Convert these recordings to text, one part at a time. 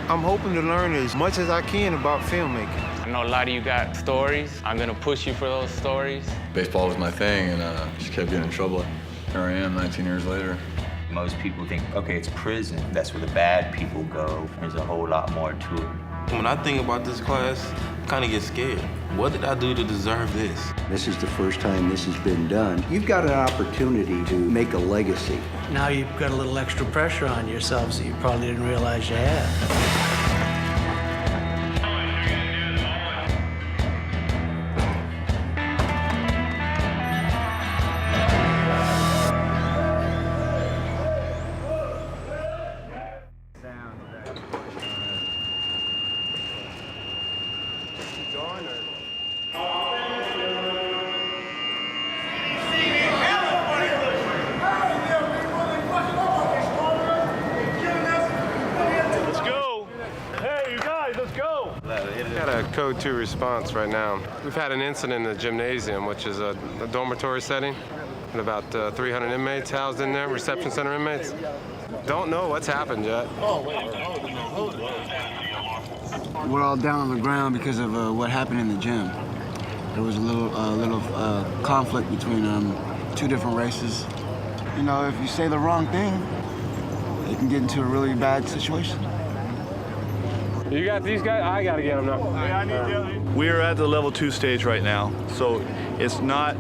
I'm hoping to learn as much as I can about filmmaking. I know a lot of you got stories. I'm gonna push you for those stories. Baseball was my thing, and just kept getting in trouble. Here I am 19 years later. Most people think, okay, it's prison. That's where the bad people go. There's a whole lot more to it. When I think about this class, I kind of get scared. What did I do to deserve this? This is the first time this has been done. You've got an opportunity to make a legacy. Now you've got a little extra pressure on yourselves that you probably didn't realize you had. Got a code 2 response right now. We've had an incident in the gymnasium, which is a dormitory setting, with about 300 inmates housed in there, reception center inmates. Don't know what's happened yet. We're all down on the ground because of what happened in the gym. There was a little conflict between two different races. You know, if you say the wrong thing, it can get into a really bad situation. You got these guys? I gotta get them now. Yeah, I need we are at the level 2 stage right now, so it's not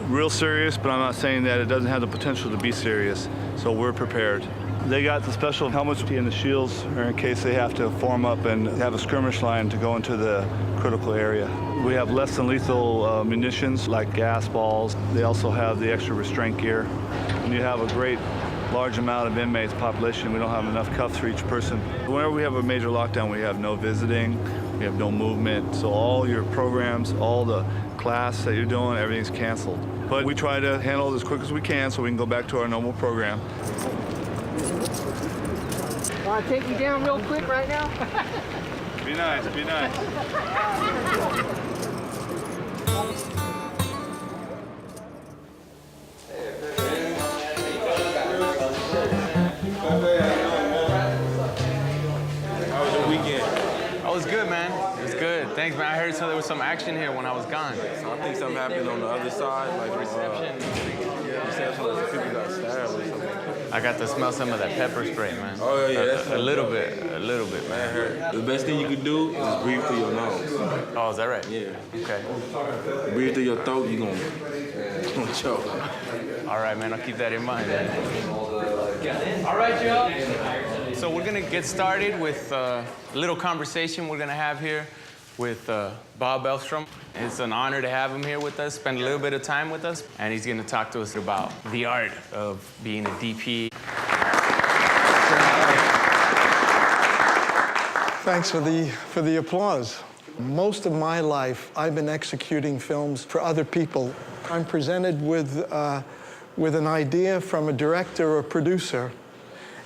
real serious, but I'm not saying that it doesn't have the potential to be serious, so we're prepared. They got the special helmets and the shields in case they have to form up and have a skirmish line to go into the critical area. We have less than lethal munitions like gas balls. They also have the extra restraint gear. And you have a great large amount of inmates population. We don't have enough cuffs for each person. Whenever we have a major lockdown, we have no visiting, we have no movement. So all your programs, all the class that you're doing, everything's canceled. But we try to handle it as quick as we can so we can go back to our normal program. Want to take you down real quick right now? Be nice, be nice. How was your weekend? Oh, it was good, man. It was good. Thanks, man. I heard there was some action here when I was gone. So I think something happened on the other side, like Reception. reception, like people got stabbed or something. I got to smell some of that pepper spray, man. Oh, yeah, that's a little bit, man. The best thing you could do is breathe through your nose. Oh, is that right? Yeah. Okay. Breathe through your throat, you're gonna choke. All right, man. I'll keep that in mind. All right, y'all. So we're gonna get started with a little conversation we're gonna have here with Bob Elstrom. It's an honor to have him here with us, spend a little bit of time with us, and he's gonna talk to us about the art of being a DP. Thanks for the applause. Most of my life, I've been executing films for other people. I'm presented with an idea from a director or producer,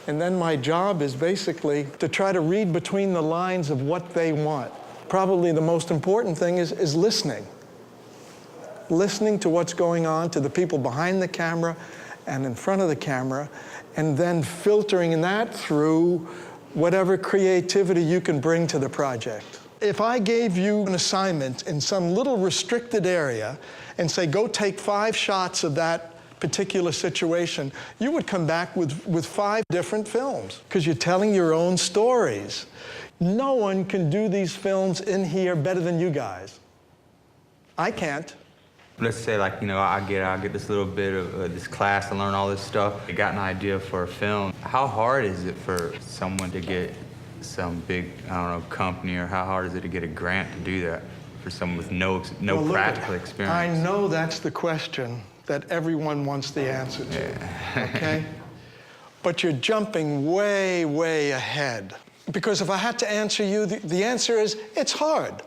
and then my job is basically to try to read between the lines of what they want. Probably the most important thing is listening. Listening to what's going on, to the people behind the camera and in front of the camera, and then filtering that through whatever creativity you can bring to the project. If I gave you an assignment in some little restricted area and say, go take 5 shots of that particular situation, you would come back with 5 different films, because you're telling your own stories. No one can do these films in here better than you guys. I can't. Let's say, like, you know, I get this little bit of this class to learn all this stuff. I got an idea for a film. How hard is it for someone to get some big, I don't know, company, or how hard is it to get a grant to do that for someone with no practical experience? I know that's the question that everyone wants the answer to, okay? But you're jumping way, way ahead. Because if I had to answer you, the answer is, it's hard.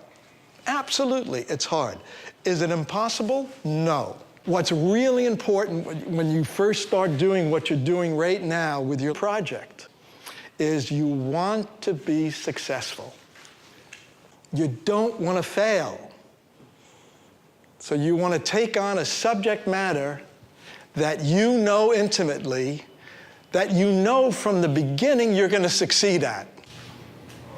Absolutely, it's hard. Is it impossible? No. What's really important when you first start doing what you're doing right now with your project is you want to be successful. You don't want to fail. So you want to take on a subject matter that you know intimately, that you know from the beginning you're going to succeed at.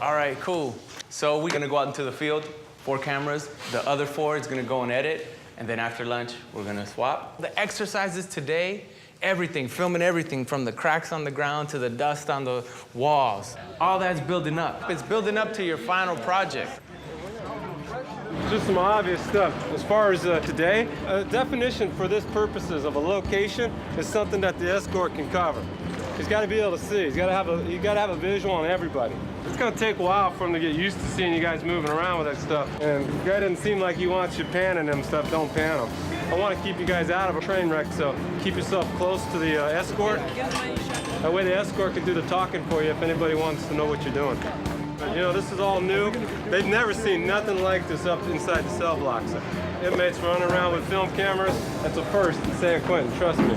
All right, cool. So we're gonna go out into the field, 4 cameras. The other 4 is gonna go and edit, and then after lunch, we're gonna swap. The exercises today, everything, filming everything from the cracks on the ground to the dust on the walls. All that's building up. It's building up to your final project. Just some obvious stuff. As far as today, a definition for this purposes of a location is something that the escort can cover. He's got to be able to see. You got to have a visual on everybody. It's going to take a while for him to get used to seeing you guys moving around with that stuff. And if the guy doesn't seem like he wants you panning him stuff, don't pan him. I want to keep you guys out of a train wreck, so keep yourself close to the escort. That way the escort can do the talking for you if anybody wants to know what you're doing. You know, this is all new. They've never seen nothing like this up inside the cell blocks. Inmates running around with film cameras, that's a first in San Quentin, trust me.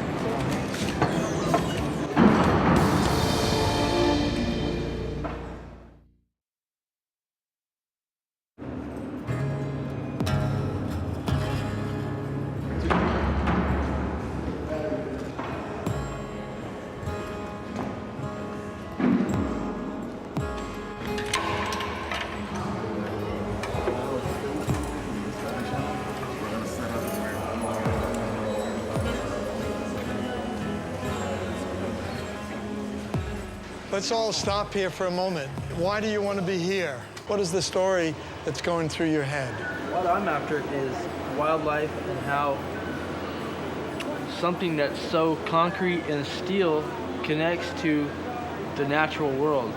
Let's all stop here for a moment. Why do you want to be here? What is the story that's going through your head? What I'm after is wildlife and how something that's so concrete and steel connects to the natural world.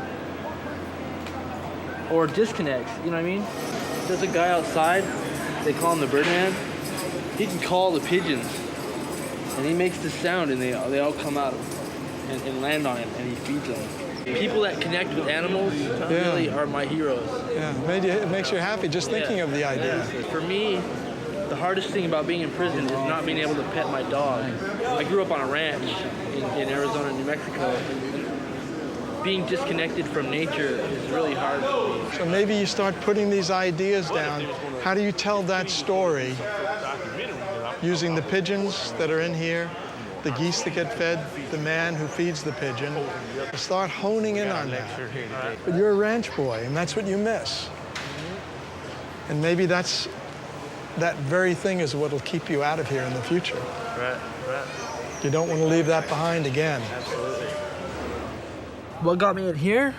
Or disconnects, you know what I mean? There's a guy outside, they call him the Birdman. He can call the pigeons, and he makes this sound, and they all come out and land on him, and he feeds them. People that connect with animals really are my heroes. Yeah, it makes you happy just thinking of the idea. For me, the hardest thing about being in prison is not being able to pet my dog. I grew up on a ranch in Arizona and New Mexico. Being disconnected from nature is really hard for me. So maybe you start putting these ideas down. How do you tell that story using the pigeons that are in here, the geese that get fed, the man who feeds the pigeon? Start honing in on that. But you're a ranch boy, and that's what you miss. And maybe that very thing is what will keep you out of here in the future. Right. You don't want to leave that behind again. Absolutely. What got me in here?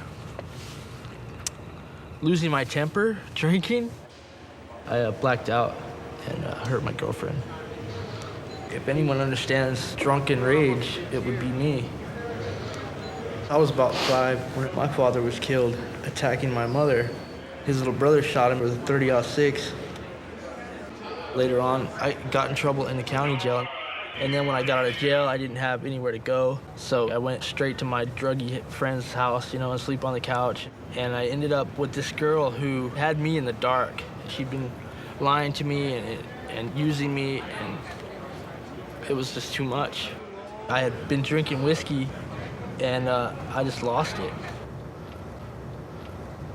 Losing my temper, drinking. I blacked out and hurt my girlfriend. If anyone understands drunken rage, it would be me. I was about 5 when my father was killed attacking my mother. His little brother shot him with a .30-06. Later on, I got in trouble in the county jail. And then when I got out of jail, I didn't have anywhere to go. So I went straight to my druggy friend's house, and sleep on the couch. And I ended up with this girl who had me in the dark. She'd been lying to me and using me, and it was just too much. I had been drinking whiskey, and I just lost it.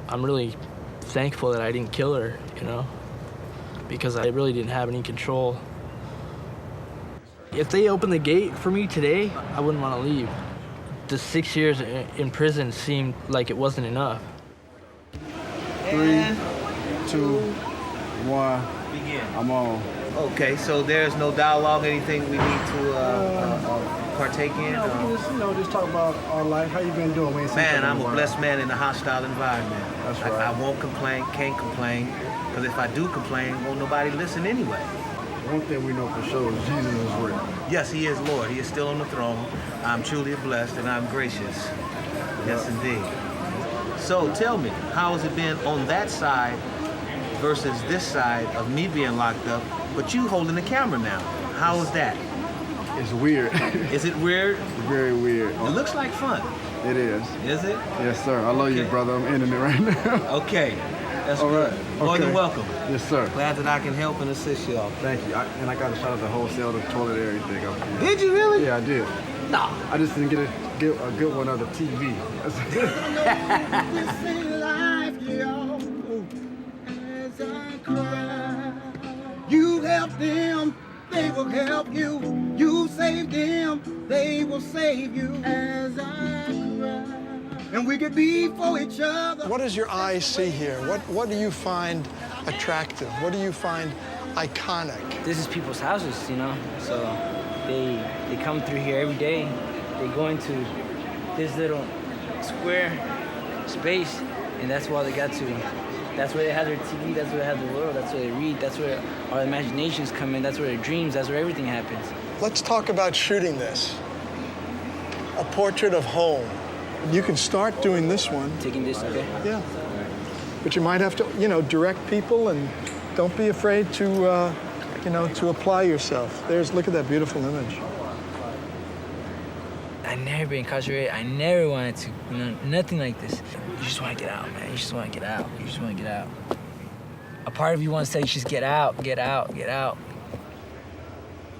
I'm really thankful that I didn't kill her, because I really didn't have any control. If they opened the gate for me today, I wouldn't want to leave. The 6 years in prison seemed like it wasn't enough. 3, 2, 1, begin. I'm on. Okay, so there's no dialogue, anything we need to partake in? Just talk about our life. How you been doing? Man, I'm a blessed man in a hostile environment. That's right. I won't complain, can't complain, because if I do complain, won't nobody listen anyway. One thing we know for sure is Jesus is real. Yes, he is Lord. He is still on the throne. I'm truly blessed and I'm gracious. Yes, indeed. So tell me, how has it been on that side versus this side of me being locked up, but you holding the camera now? How is that? It's weird. Is it weird? Very weird. It looks like fun. It is. Is it? Yes, sir. I love you, brother. I'm ending it right now. Okay. That's all good. right. More than welcome. Yes, sir. Glad that I can help and assist y'all. Thank you. And I got a shot of the wholesale, the toilet, everything up here. Did you really? Yeah, I did. No. I just didn't get a good one of the TV. You help them, they will help you. You save them, they will save you. As I cry. and we could be for each other. What does your eyes see here? What do you find attractive? What do you find iconic? This is people's houses, you know? So they come through here every day. They go into this little square space, and that's why they got to. That's where they have their TV, that's where they have the world, that's where they read, that's where our imaginations come in, that's where their dreams, that's where everything happens. Let's talk about shooting this. A portrait of home. You can start doing this one. Taking this, okay? Yeah. But you might have to, you know, direct people, and don't be afraid to, you know, to apply yourself. Look at that beautiful image. I never been incarcerated. I never wanted to, you know, nothing like this. You just want to get out, man. You just want to get out. You just want to get out. A part of you wants to say, just get out, get out, get out.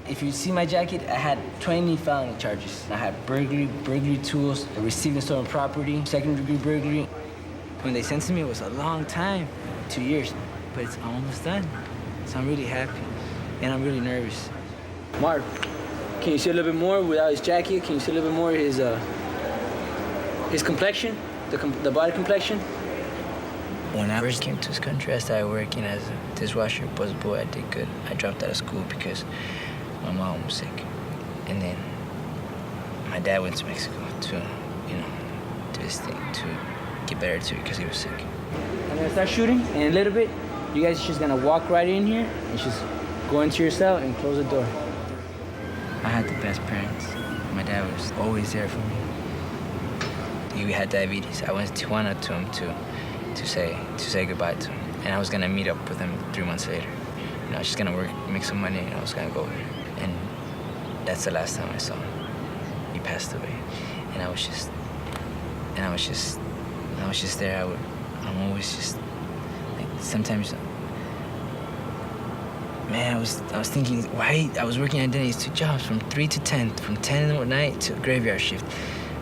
If you see my jacket, I had 20 felony charges. I had burglary tools, receiving stolen property, second-degree burglary. When they sentenced me, it was a long time, 2 years, but it's almost done. So I'm really happy, and I'm really nervous. Mark, can you see a little bit more without his jacket? Can you see a little bit more his complexion, the body complexion? When I first came to this country, I started working as a dishwasher, busboy. I did good. I dropped out of school because my mom was sick. And then my dad went to Mexico to, you know, do his thing, to get better too, because he was sick. I'm gonna start shooting, and in a little bit, you guys are just gonna walk right in here and just go into your cell and close the door. I had the best parents. My dad was always there for me. He had diabetes. I went to Tijuana to him to say goodbye to him. And I was gonna meet up with him 3 months later. You know, I was just gonna work, make some money, and I was gonna go over. And that's the last time I saw him. He passed away. And I was just there. I'm always just, like, sometimes, man, I was thinking, why? I was working at Denny's 2 jobs, from 3 to 10, from 10 in the night to graveyard shift.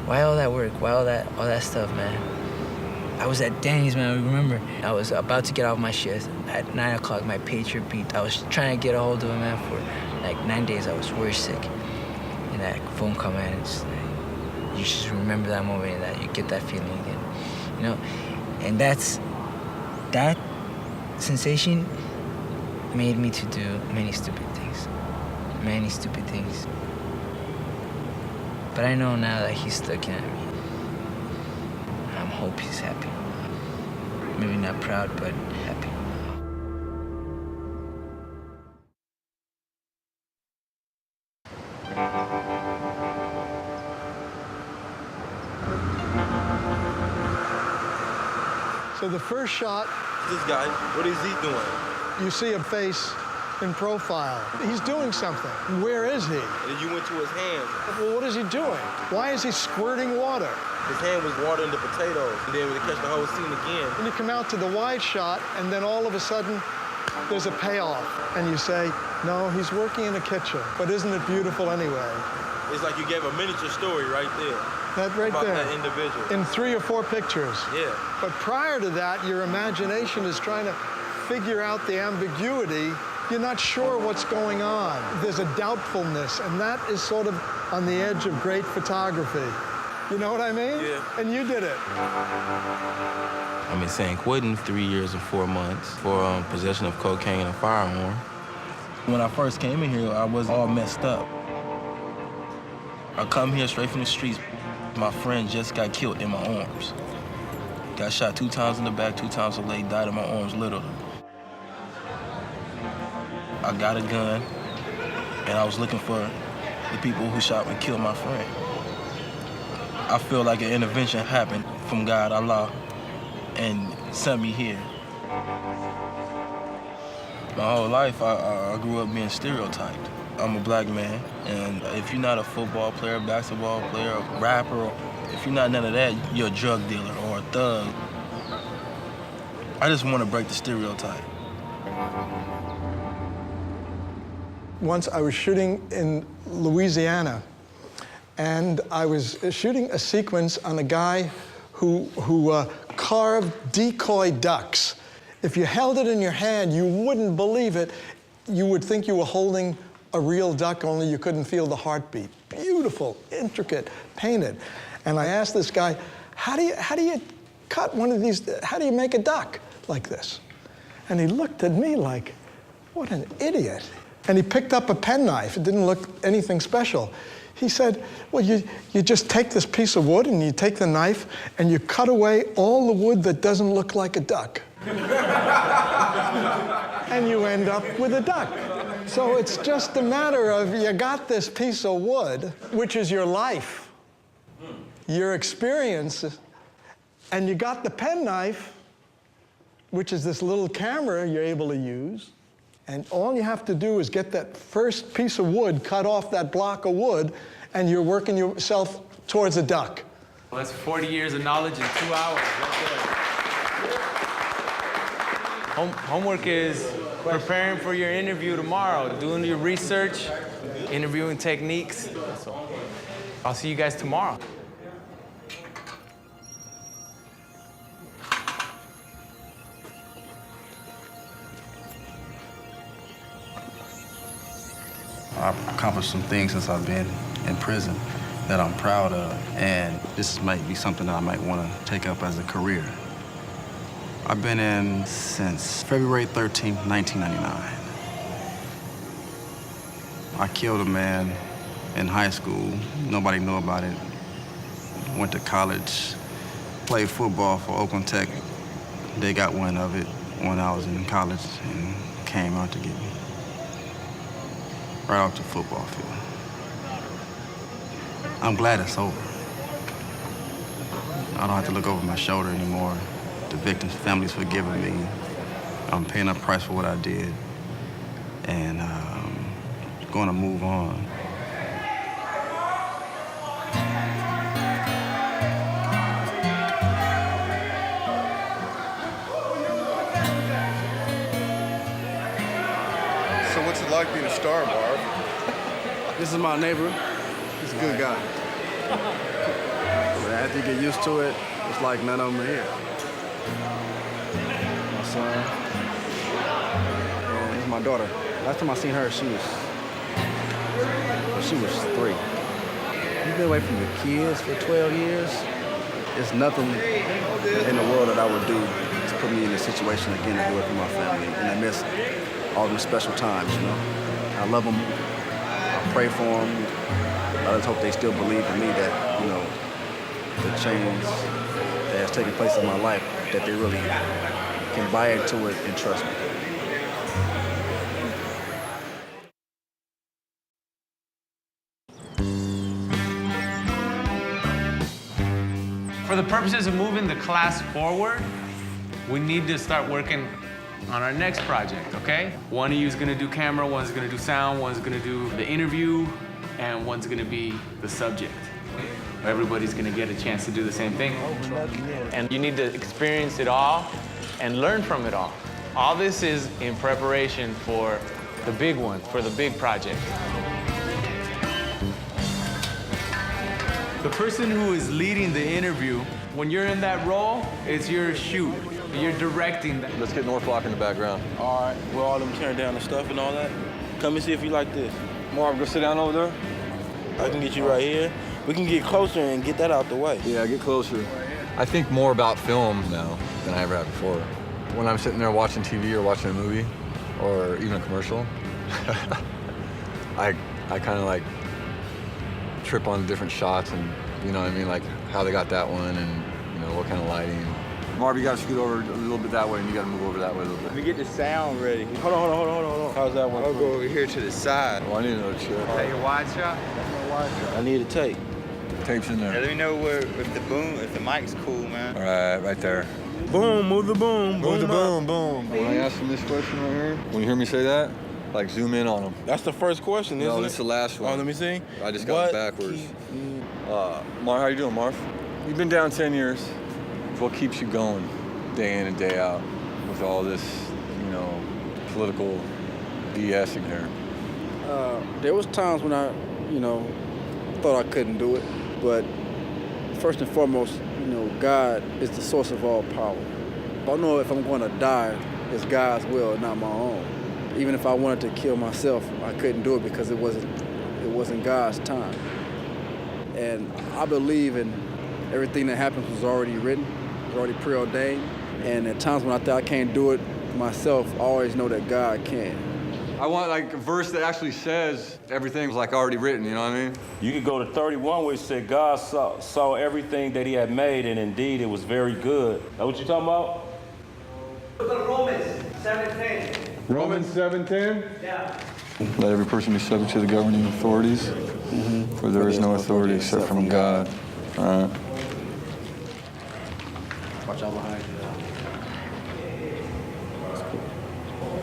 Why all that work? Why all that stuff, man? I was at Denny's, man, I remember. I was about to get off my shift. At 9 o'clock, my pager beeped. I was trying to get a hold of him, man, for like 9 days. I was worse sick. And that phone call, man, it's like, you just remember that moment and that you get that feeling again, you know? And that sensation made me to do many stupid things. Many stupid things. But I know now that he's looking at me. I hope he's happy. Maybe not proud, but happy. So the first shot, This guy, what is he doing? you see a face in profile. He's doing something. Where is he? And then you went to his hand. Well, what is he doing? Why is he squirting water? His hand was watering the potatoes. And then when they catch the whole scene again. And you come out to the wide shot, and then all of a sudden, there's a payoff. And you say, no, he's working in a kitchen. But isn't it beautiful anyway? It's like you gave a miniature story right there. That right about there. that individual. In 3 or 4 pictures. Yeah. But prior to that, your imagination is trying to figure out the ambiguity. You're not sure what's going on. There's a doubtfulness, and that is sort of on the edge of great photography. You know what I mean? Yeah. And you did it. I'm in San Quentin 3 years and 4 months for possession of cocaine and a firearm. When I first came in here, I was all messed up. I come here straight from the streets. My friend just got killed in my arms. Got shot 2 times in the back, 2 times in the leg, died in my arms literally. I got a gun, and I was looking for the people who shot and killed my friend. I feel like an intervention happened from God, Allah, and sent me here. My whole life, I grew up being stereotyped. I'm a black man, and if you're not a football player, basketball player, rapper, if you're not none of that, you're a drug dealer or a thug. I just want to break the stereotype. Once I was shooting in Louisiana, and I was shooting a sequence on a guy who carved decoy ducks. If you held it in your hand, you wouldn't believe it. You would think you were holding a real duck, only you couldn't feel the heartbeat. Beautiful, intricate, painted. And I asked this guy, how do you cut one of these, how do you make a duck like this? And he looked at me like, what an idiot. And he picked up a penknife. It didn't look anything special. He said, well, you just take this piece of wood and you take the knife and you cut away all the wood that doesn't look like a duck. And you end up with a duck. So it's just a matter of you got this piece of wood, which is your life, your experience, and you got the penknife, which is this little camera you're able to use. And all you have to do is get that first piece of wood, cut off that block of wood, and you're working yourself towards a duck. Well, that's 40 years of knowledge in 2 hours. Homework is preparing for your interview tomorrow, doing your research, interviewing techniques. So I'll see you guys tomorrow. I've accomplished some things since I've been in prison that I'm proud of, and this might be something that I might want to take up as a career. I've been in since February 13th, 1999. I killed a man in high school. Nobody knew about it. Went to college, played football for Oakland Tech. They got wind of it when I was in college and came out to get me. Right off the football field. I'm glad it's over. I don't have to look over my shoulder anymore. The victims' families forgiving me. I'm paying a price for what I did. And going to move on. So what's it like being a star, Barb? This is my neighbor. He's a good guy. But after you get used to it, it's like none of them are here. My son. And this is my daughter. Last time I seen her, she was 3. You've been away from your kids for 12 years. There's nothing in the world that I would do to put me in a situation again to be away from my family. And I miss all them special times, you know. I love them. I pray for them. I just hope they still believe in me that, you know, the change that has taken place in my life, that they really can buy into it and trust me. For the purposes of moving the class forward, we need to start working on our next project, okay? One of you is gonna do camera, one's gonna do sound, one's gonna do the interview, and one's gonna be the subject. Everybody's gonna get a chance to do the same thing. And you need to experience it all and learn from it all. All this is in preparation for the big one, for the big project. The person who is leading the interview, when you're in that role, it's your shoot. You're directing that. Let's get North Block in the background. All right, where all them tearing down the stuff and all that. Come and see if you like this. Marv, go sit down over there. I can get you right here. We can get closer and get that out the way. Yeah, get closer. I think more about film now than I ever have before. When I'm sitting there watching TV or watching a movie or even a commercial, I kind of like trip on different shots and, you know what I mean, like how they got that one and, you know, what kind of lighting. Marv, you gotta scoot over a little bit that way and you gotta move over that way a little bit. Let me get the sound ready. Hold on. How's that one? I'll go over here to the side. Well, I need another chair. Is that your wide shot? I need a tape. The tape's in there. Yeah, let me know if the mic's cool, man. All right, right there. Boom, move the boom. Move the boom, boom. When I ask them this question right here, when you hear me say that, like zoom in on them. That's the first question, isn't it? No, this is the last one. Oh, let me see. I just got it backwards. Marv, how you doing, Marv? You've been down 10 years. What keeps you going day in and day out with all this, you know, political BS in here? There was times when I, you know, thought I couldn't do it, but first and foremost, you know, God is the source of all power. I know if I'm going to die, it's God's will, not my own. Even if I wanted to kill myself, I couldn't do it because it wasn't God's time. And I believe in Everything that happens was already written, was already preordained. And at times when I thought I can't do it myself, I always know that God can. I want like a verse that actually says everything was like already written, you know what I mean? You could go to 31 where it said God saw everything that he had made, and indeed it was very good. That what you talking about? Romans 7:10. Romans 7:10? Yeah. Let every person be subject to the governing authorities, for there is no authority except from God. All right. Watch out behind you.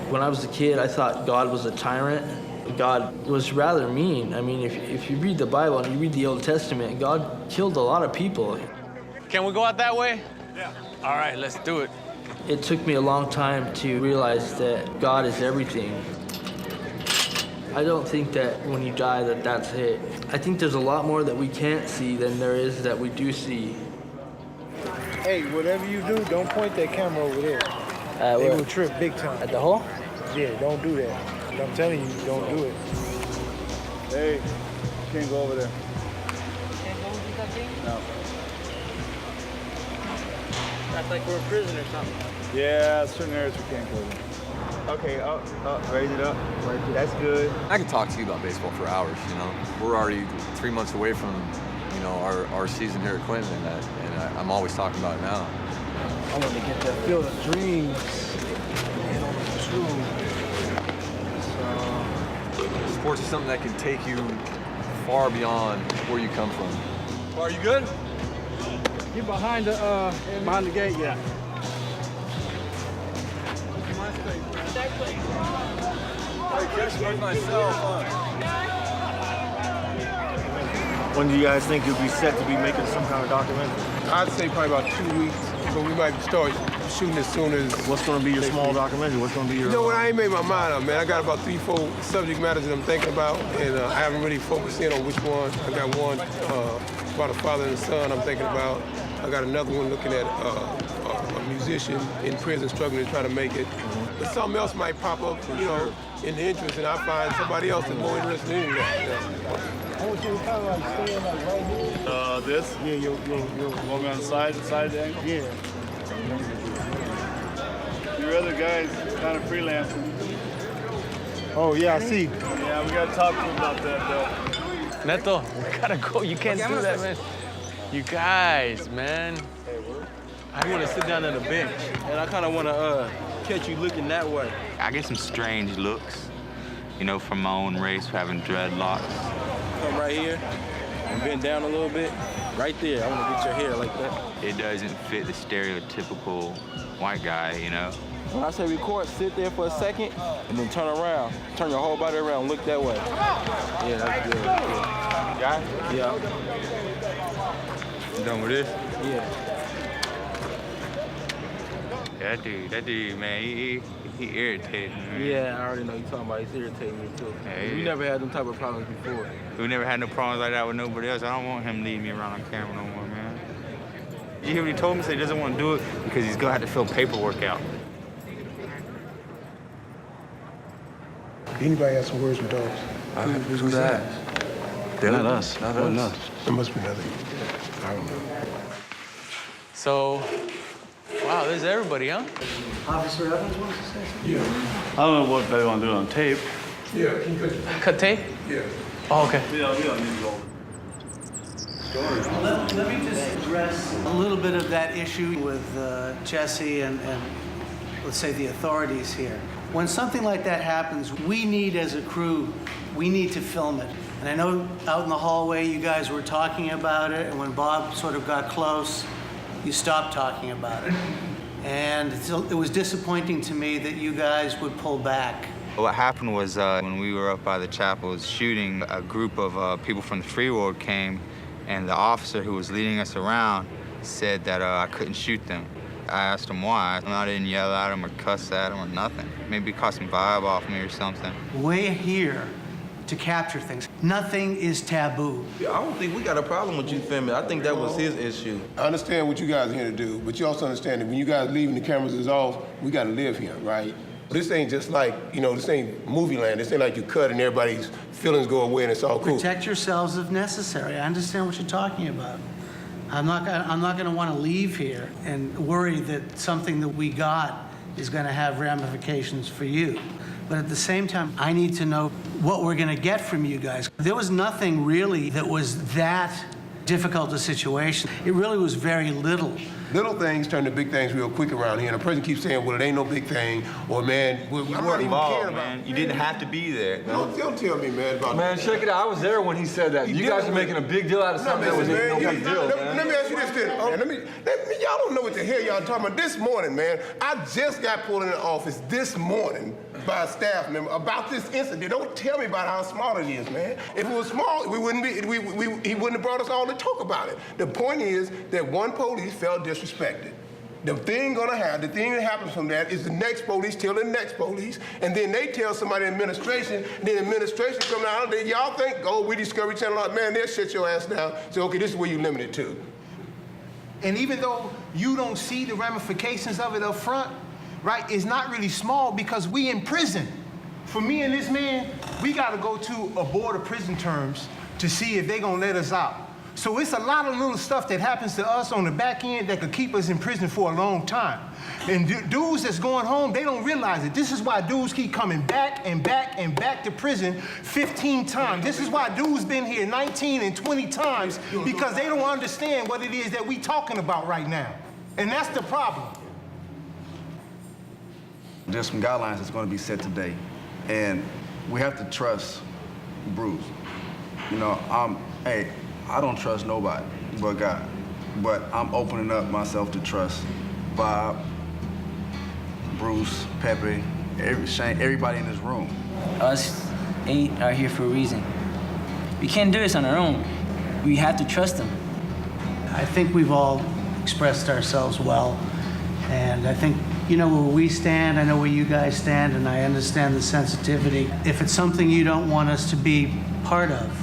When I was a kid, I thought God was a tyrant. God was rather mean. I mean, if you read the Bible and you read the Old Testament, God killed a lot of people. Can we go out that way? Yeah. All right, let's do it. It took me a long time to realize that God is everything. I don't think that when you die that's it. I think there's a lot more that we can't see than there is that we do see. Hey, whatever you do, don't point that camera over there. They will trip big time. At the hole? Yeah, don't do that. I'm telling you, don't do it. Hey, can't go over there. Can't go with that thing? No. That's like we're in prison or something. Yeah, certain areas we can't go there. Okay, up, raise it up. Right there. That's good. I could talk to you about baseball for hours, you know. We're already 3 months away from, you know, our season here at Quentin, and I'm always talking about it now. I want to get that field of dreams. Sports is something that can take you far beyond where you come from. Are you good? Get behind the gate, yeah. When do you guys think you'll be set to be making some kind of documentary? I'd say probably about 2 weeks, but we might start shooting as soon as... What's going to be your small documentary? What's going to be your... You know what, I ain't made my mind up, man. I got about 3-4 subject matters that I'm thinking about, and I haven't really focused in on which one. I got one about a father and a son I'm thinking about. I got another one looking at a musician in prison struggling to try to make it. But something else might pop up, you know, in the interest, and I find somebody else that's more interested in that. You know? I want you to kind of like stand like right here. This? Yeah, you're Going on the side angle? Yeah. Your other guy's kind of freelancing. Oh, yeah, I see. Yeah, we got to talk to him about that, though. Neto, we gotta go. You can't do that, man. You guys, man. I want to sit down on the bench, and I kind of want to catch you looking that way. I get some strange looks, you know, from my own race, having dreadlocks. Come right here and bend down a little bit. Right there, I want to get your hair like that. It doesn't fit the stereotypical white guy, you know? When I say record, sit there for a second and then turn around. Turn your whole body around, look that way. Yeah, that's good. Got it? Yeah. You done with this? Yeah. That dude, man, he irritating me. Yeah, I already know you're talking about. He's irritating me too. Hey, We never had them type of problems before. We never had no problems like that with nobody else. I don't want him leading me around on camera no more, man. You hear what he told me? He said he doesn't want to do it because he's gonna have to fill paperwork out. Anybody got some words with dogs? Who's that? Not us. Not us. There must be nothing. I don't know. So, wow, there's everybody, huh? Officer Evans wants to say something? Yeah. I don't know what they want to do on tape. Yeah, can you Cut tape? Yeah. Oh, okay. We don't need to go. Let me just address a little bit of that issue with Jesse and let's say the authorities here. When something like that happens, we need as a crew, we need to film it. And I know out in the hallway you guys were talking about it, and when Bob sort of got close, you stopped talking about it. And it was disappointing to me that you guys would pull back. What happened was when we were up by the chapels shooting, a group of people from the free world came, and the officer who was leading us around said that I couldn't shoot them. I asked him why. I didn't yell at him or cuss at him or nothing. Maybe it caught some vibe off me or something. We're here to capture things. Nothing is taboo. I don't think we got a problem with you filming. I think that was his issue. I understand what you guys are here to do, but you also understand that when you guys leaving the cameras is off, we got to live here, right? This ain't just like, you know, this ain't movie land. This ain't like you cut and everybody's feelings go away and it's all cool. Protect yourselves if necessary. I understand what you're talking about. I'm not going to want to leave here and worry that something that we got is going to have ramifications for you. But at the same time, I need to know what we're going to get from you guys. There was nothing really that was that difficult a situation. It really was very little. Little things turn to big things real quick around here, and a person keeps saying, well, it ain't no big thing, or man, we weren't involved, man. You didn't have to be there. Don't tell me, man, about Man, check it out. I was there when he said that. You guys are making a big deal out of something that was no big deal, man. Let me ask you this, then. Y'all don't know what the hell y'all talking about. This morning, man, I just got pulled in the office this morning by a staff member about this incident. Don't tell me about how small it is, man. If it was small, he wouldn't have brought us all to talk about it. The point is that one police felt disrespected. The thing that happens from that is the next police tell the next police, and then they tell somebody in administration, and then administration come down, and y'all think, oh, we Discovery Channel, man, they'll shut your ass down. Say, okay, this is where you limit it to. And even though you don't see the ramifications of it up front, right, it's not really small because we in prison. For me and this man, we gotta go to a board of prison terms to see if they gonna let us out. So it's a lot of little stuff that happens to us on the back end that could keep us in prison for a long time. And dudes that's going home, they don't realize it. This is why dudes keep coming back and back and back to prison 15 times. This is why dudes been here 19 and 20 times, because they don't understand what it is that we talking about right now. And that's the problem. There's some guidelines that's going to be set today, and we have to trust Bruce. You know, I don't trust nobody but God, but I'm opening up myself to trust Bob, Bruce, Pepe, Shane, everybody in this room. Us 8 are here for a reason. We can't do this on our own. We have to trust them. I think we've all expressed ourselves well, and I think you know where we stand, I know where you guys stand, and I understand the sensitivity. If it's something you don't want us to be part of,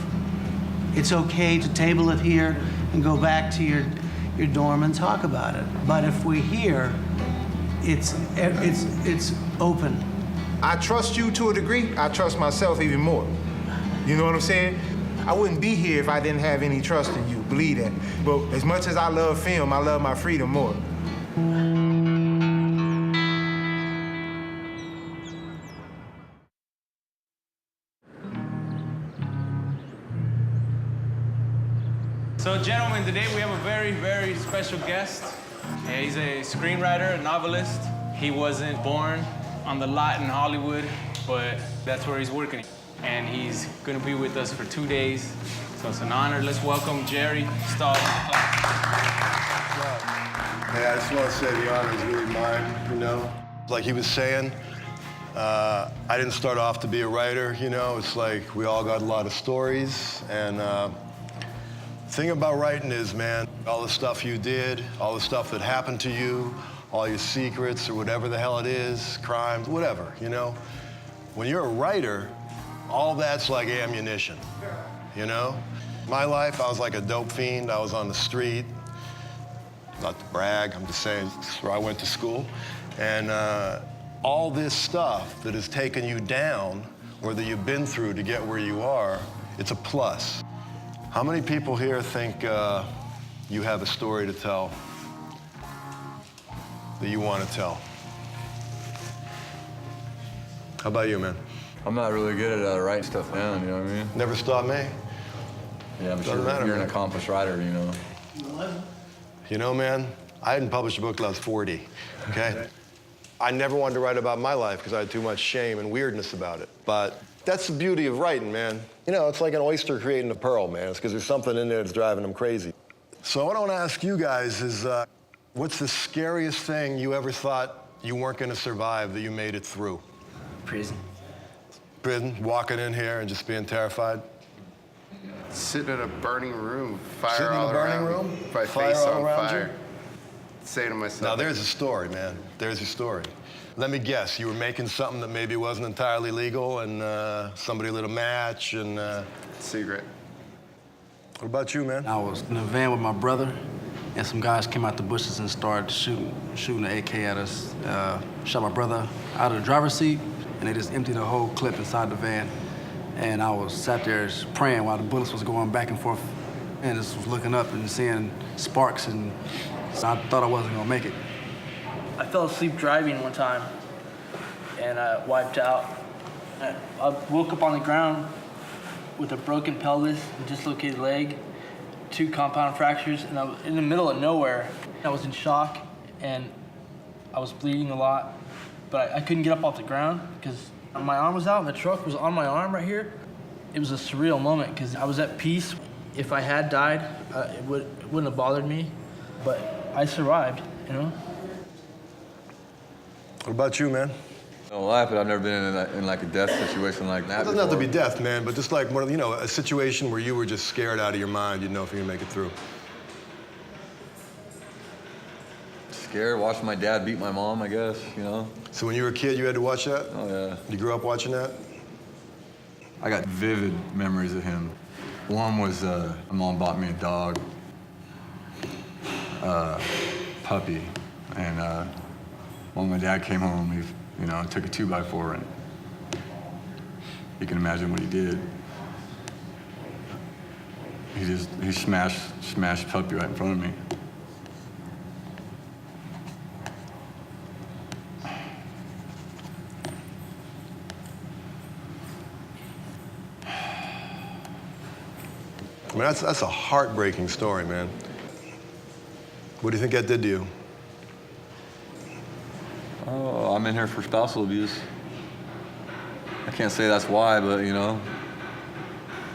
it's okay to table it here and go back to your dorm and talk about it. But if we're here, it's open. I trust you to a degree. I trust myself even more. You know what I'm saying? I wouldn't be here if I didn't have any trust in you, believe that. But as much as I love film, I love my freedom more. So, gentlemen, today we have a very, very special guest. He's a screenwriter, a novelist. He wasn't born on the lot in Hollywood, but that's where he's working. And he's gonna be with us for 2 days. So it's an honor. Let's welcome Jerry Stahl. Hey, I just want to say the honor is really mine, you know? Like he was saying, I didn't start off to be a writer, you know? It's like we all got a lot of stories, and thing about writing is, man, all the stuff you did, all the stuff that happened to you, all your secrets or whatever the hell it is, crimes, whatever, you know? When you're a writer, all that's like ammunition, you know? My life, I was like a dope fiend. I was on the street. Not to brag, I'm just saying, it's where I went to school. And all this stuff that has taken you down, or that you've been through to get where you are, it's a plus. How many people here think you have a story to tell that you want to tell? How about you, man? I'm not really good at writing stuff down, you know what I mean? Never stopped me? Yeah, I'm sure you're an accomplished writer, you know. You know, man, I hadn't published a book till I was 40, okay? I never wanted to write about my life because I had too much shame and weirdness about it. But that's the beauty of writing, man. You know, it's like an oyster creating a pearl, man. It's because there's something in there that's driving them crazy. So what I want to ask you guys is, what's the scariest thing you ever thought you weren't going to survive that you made it through? Prison. Prison, walking in here and just being terrified? Sitting in a burning room, fire Sitting all in a burning around room? me. My Fire face all on around fire. you? Saying to myself. Now, there's a story, man. There's your story. Let me guess, you were making something that maybe wasn't entirely legal, and somebody lit a match, and... Secret. What about you, man? I was in a van with my brother, and some guys came out the bushes and started shooting the AK at us. Shot my brother out of the driver's seat, and they just emptied a whole clip inside the van. And I was sat there praying while the bullets was going back and forth And just was looking up and seeing sparks, and so I thought I wasn't gonna make it. I fell asleep driving one time, and I wiped out. I woke up on the ground with a broken pelvis and dislocated leg, 2 compound fractures, and I was in the middle of nowhere. I was in shock, and I was bleeding a lot, but I couldn't get up off the ground because my arm was out and the truck was on my arm right here. It was a surreal moment because I was at peace. If I had died, it wouldn't have bothered me, but I survived, you know? What about you, man? Don't lie, but I've never been in like a death situation like that. It doesn't have to be death, man, but just like one of the, a situation where you were just scared out of your mind. You didn't know if you were gonna make it through. Scared, watching my dad beat my mom, I guess, you know? So when you were a kid, you had to watch that? Oh, yeah. You grew up watching that? I got vivid memories of him. One was my mom bought me a dog, puppy, and when my dad came home, he, took a 2x4 and you can imagine what he did. He smashed puppy right in front of me. I mean, that's a heartbreaking story, man. What do you think that did to you? Oh, I'm in here for spousal abuse. I can't say that's why, but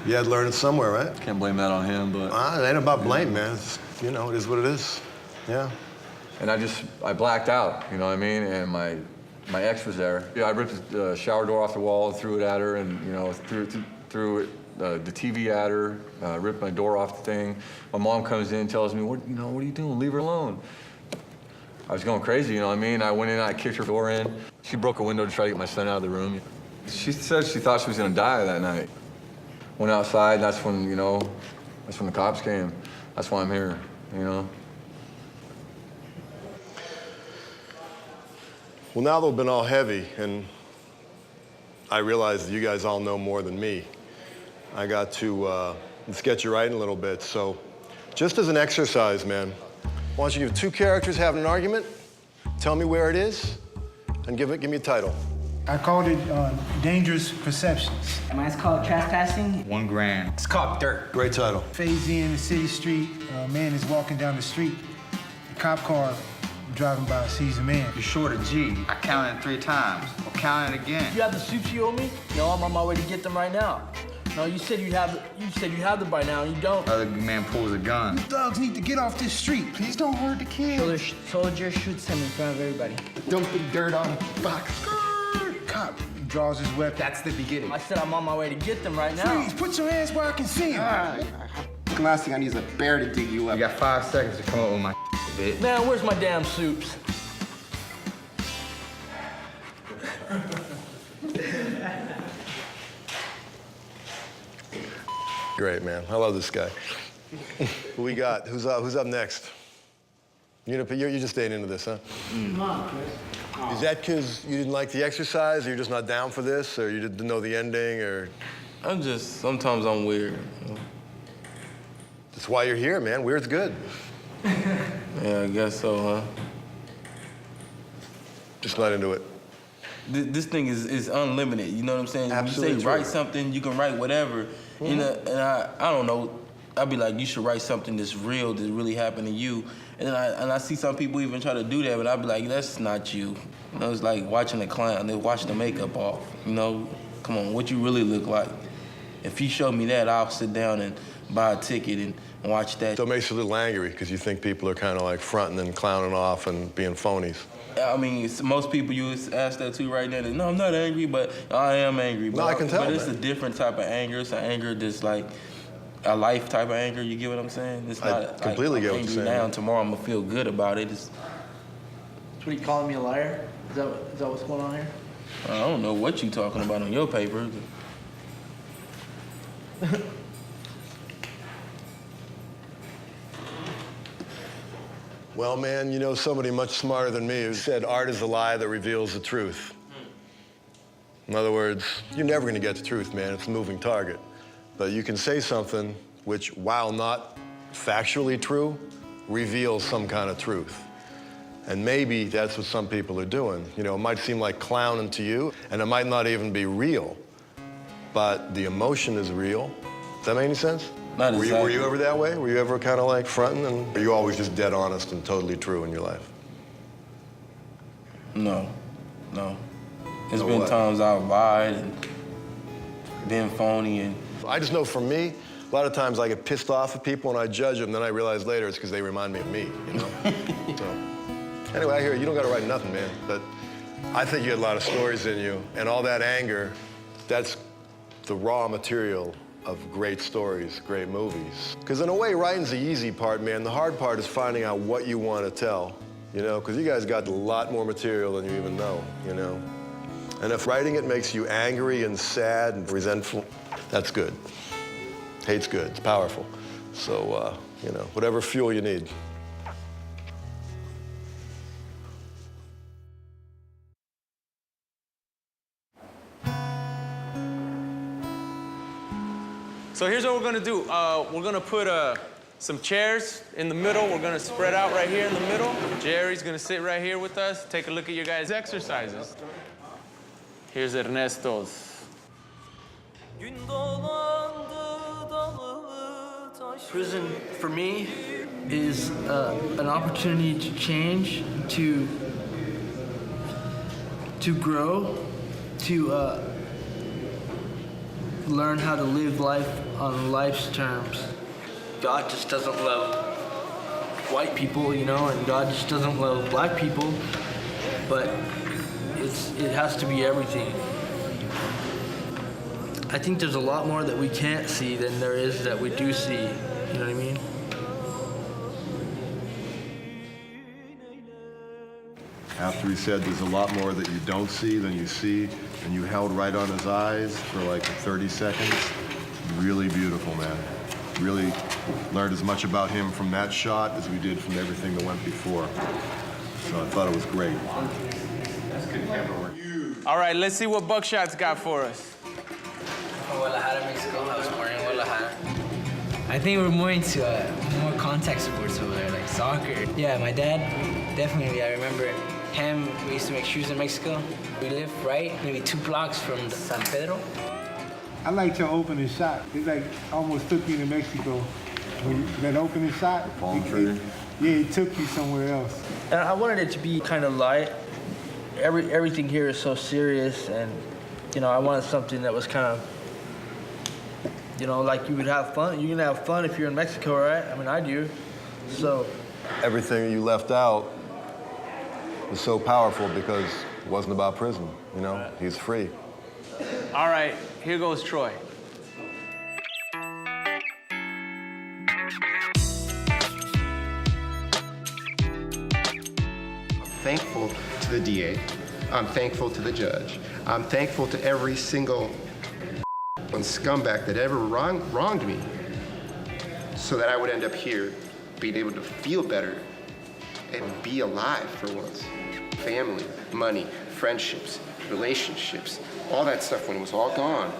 You had to learn it somewhere, right? Can't blame that on him, but... It ain't about blame, man. It's just, it is what it is. Yeah. And I blacked out, you know what I mean? And my ex was there. Yeah, I ripped the shower door off the wall, threw it at her, and, threw it, the TV at her, ripped my door off the thing. My mom comes in and tells me, what are you doing? Leave her alone. I was going crazy, you know what I mean? I went in, I kicked her door in. She broke a window to try to get my son out of the room. She said she thought she was gonna die that night. Went outside, that's when the cops came. That's why I'm here, Well, now they've been all heavy, and I realize that you guys all know more than me. I got to let's get you right in a little bit. So, just as an exercise, man, why don't you give 2 characters having an argument, tell me where it is, and give me a title. I called it Dangerous Perceptions. Mine's called Trespassing. $1 grand. It's called Dirt. Great title. Phase in the city street. A man is walking down the street. The cop car driving by sees a man. You're short a G. I counted 3 times. Well, count it again. You have the soups you owe me? No, I'm on my way to get them right now. No, you said you have them by now, and you don't. Other man pulls a gun. You thugs need to get off this street. Please don't hurt the kids. Soldier shoots him in front of everybody. Dumping dirt on the box. Cop draws his weapon. That's the beginning. I said I'm on my way to get them right now. Freeze, put your hands where I can see them. The last thing I need is a bear to dig you up. You got 5 seconds to come up with my bitch. Man, where's my damn soups? Great, man. I love this guy. Who we got? Who's up next? You're just staying into this, huh? Come on, Chris. Is that because you didn't like the exercise, or you're just not down for this, or you didn't know the ending, or? Sometimes I'm weird. That's why you're here, man. Weird's good. Yeah, I guess so, huh? Just not into it. This thing is unlimited, you know what I'm saying? Absolutely You say write something, you can write whatever. And I don't know, I'd be like, you should write something that's real, that really happened to you. And then I see some people even try to do that, but I'd be like, that's not you. It's like watching a clown, they wash the makeup off, Come on, what you really look like. If you show me that, I'll sit down and buy a ticket and watch that. So it makes you a little angry, because you think people are kind of like fronting and clowning off and being phonies. I mean, most people you ask that to right now. No, I'm not angry, but I am angry. But I can tell. But it's a different type of anger. It's an anger that's like a life type of anger. You get what I'm saying? It's not I completely get what you're saying. Now and tomorrow I'm gonna feel good about it. What are you calling me a liar? Is that what's going on here? I don't know what you talking about on your paper. Well, man, you know somebody much smarter than me who said art is a lie that reveals the truth. In other words, you're never going to get the truth, man. It's a moving target. But you can say something which, while not factually true, reveals some kind of truth. And maybe that's what some people are doing. You know, it might seem like clowning to you, and it might not even be real, but the emotion is real. Does that make any sense? Not exactly. Were you ever that way? Were you ever kind of like fronting, and are you always just dead honest and totally true in your life? No, no. There's No been what? times I've lied and been phony and... I just know for me, a lot of times I get pissed off at people and I judge them, then I realize later it's because they remind me of me, you know? So, anyway, I hear you don't gotta write nothing, man, but I think you had a lot of stories in you, and all that anger, that's the raw material of great stories, great movies. Because in a way, writing's the easy part, man. The hard part is finding out what you want to tell, you know? Because you guys got a lot more material than you even know, you know? And if writing it makes you angry and sad and resentful, that's good. Hate's good, it's powerful. So, you know, whatever fuel you need. So here's what we're gonna do. We're gonna put some chairs in the middle. We're gonna spread out right here in the middle. Jerry's gonna sit right here with us. Take a look at your guys' exercises. Here's Ernesto's. Prison, for me, is an opportunity to change, to grow, to learn how to live life on life's terms. God just doesn't love white people, you know, and God just doesn't love black people, but it has to be everything. I think there's a lot more that we can't see than there is that we do see, you know what I mean? After he said there's a lot more that you don't see than you see, and you held right on his eyes for like 30 seconds. Really beautiful, man. Really learned as much about him from that shot as we did from everything that went before. So I thought it was great. That's good camera work. All right, let's see what Buckshot's got for us. Guadalajara, Mexico. I was born in Guadalajara. I think we're more into more contact sports over there, like soccer. Yeah, my dad, definitely. I remember him. We used to make shoes in Mexico. We lived right, maybe 2 blocks from San Pedro. I liked your opening shot. It like almost took me to Mexico. When that opening shot, it took you somewhere else. And I wanted it to be kind of light. Everything here is so serious, and you know, I wanted something that was kind of, you know, like you would have fun. You're gonna have fun if you're in Mexico, right? I mean, I do. So Everything you left out was so powerful because it wasn't about prison, you know? He's free. All right, here goes Troy. Thankful to the DA. I'm thankful to the judge. I'm thankful to every single scumbag that ever wronged me, so that I would end up here being able to feel better and be alive for once. Family, money, friendships, relationships, all that stuff, when it was all gone,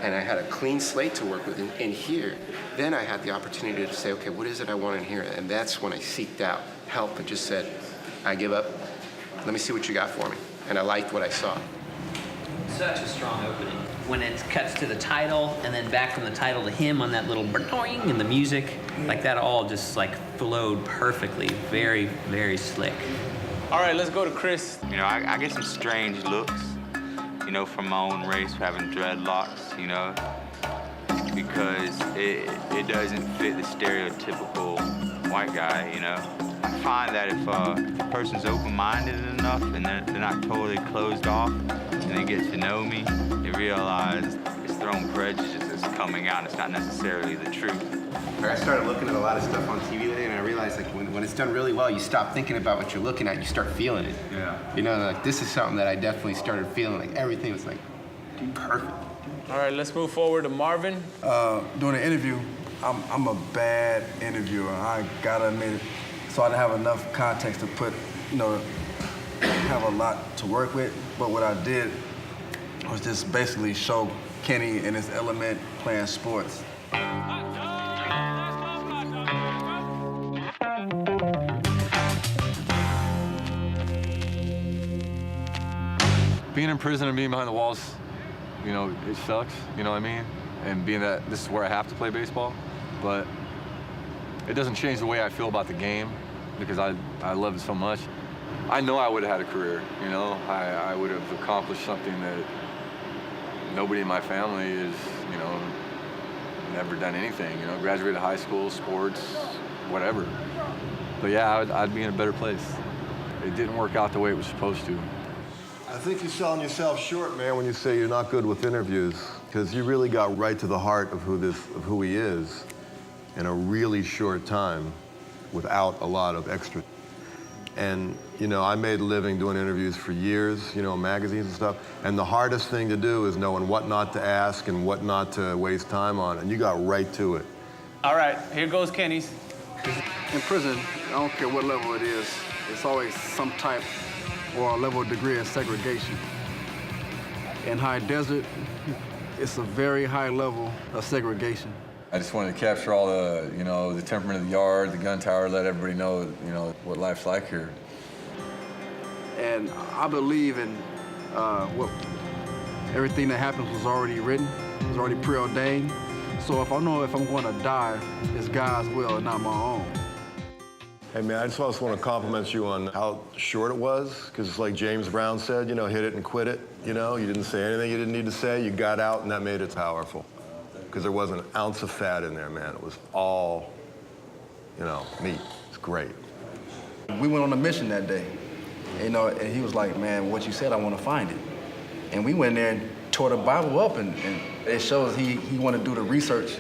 and I had a clean slate to work with in here, then I had the opportunity to say, okay, what is it I want in here? And that's when I seeked out help and just said, I give up. Let me see what you got for me. And I liked what I saw. Such a strong opening. When it cuts to the title and then back from the title to him on that little boing and the music, like that all just like flowed perfectly. Very, very slick. All right, let's go to Chris. You know, I get some strange looks, you know, from my own race for having dreadlocks, you know, because it doesn't fit the stereotypical white guy, you know. I find that if a person's open-minded enough and they're not totally closed off and they get to know me, they realize it's their own prejudice that's coming out. It's not necessarily the truth. I started looking at a lot of stuff on TV today, and I realized like when it's done really well, you stop thinking about what you're looking at, you start feeling it. Yeah. You know, like this is something that I definitely started feeling. Like everything was like perfect. All right, let's move forward to Marvin. During the interview, I'm a bad interviewer. I gotta admit it. So I didn't have enough context to put, you know, have a lot to work with. But what I did was just basically show Kenny in his element playing sports. Being in prison and being behind the walls, you know, it sucks, you know what I mean? And being that this is where I have to play baseball, but it doesn't change the way I feel about the game because I love it so much. I know I would have had a career, you know? I would have accomplished something that nobody in my family is, you know, never done anything, you know, graduated high school, sports, whatever. But yeah, I'd be in a better place. It didn't work out the way it was supposed to. I think you're selling yourself short, man, when you say you're not good with interviews, because you really got right to the heart of who he is in a really short time without a lot of extra. And, you know, I made a living doing interviews for years, you know, magazines and stuff, and the hardest thing to do is knowing what not to ask and what not to waste time on, and you got right to it. All right, here goes Kenny's. In prison, I don't care what level it is, it's always some type or a level of degree of segregation. In high desert, it's a very high level of segregation. I just wanted to capture all the, you know, the temperament of the yard, the gun tower, let everybody know, you know, what life's like here. And I believe in everything that happens was already written, was already preordained. So if I know if I'm going to die, it's God's will and not my own. Hey, man, I just also want to compliment you on how short it was, because it's like James Brown said, you know, hit it and quit it, you know? You didn't say anything you didn't need to say, you got out, and that made it powerful. Because there wasn't an ounce of fat in there, man. It was all, you know, meat. It's great. We went on a mission that day, you know, and he was like, man, what you said, I want to find it. And we went there and tore the Bible up, and it shows he wanted to do the research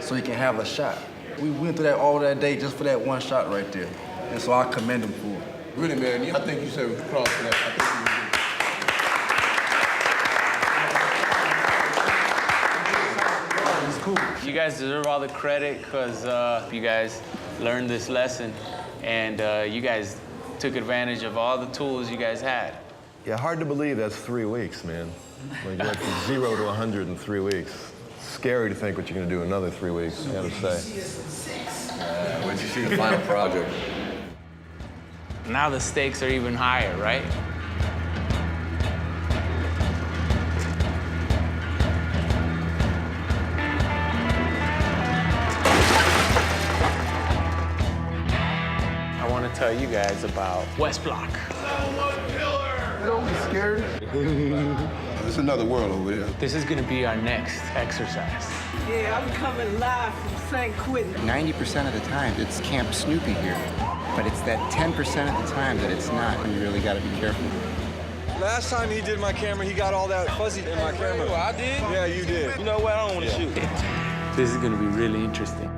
so he can have a shot. We went through that all that day just for that one shot right there. And so I commend him for it. Really, man, I think you said we could cross for that. You guys deserve all the credit because you guys learned this lesson and you guys took advantage of all the tools you guys had. Yeah, hard to believe that's 3 weeks, man. Like you went from 0 to 100 in 3 weeks. Scary to think what you're gonna do in another 3 weeks, I gotta say. Wait till you see the final project. Now the stakes are even higher, right? I want to tell you guys about West Block. Don't be scared. There's another world over there. This is going to be our next exercise. Yeah, I'm coming live from St. Quentin. 90% of the time, it's Camp Snoopy here. But it's that 10% of the time that it's not, and you really got to be careful. Last time he did my camera, he got all that fuzzy in my camera. I did? Yeah, you did. You know what? I don't want to shoot. This is going to be really interesting.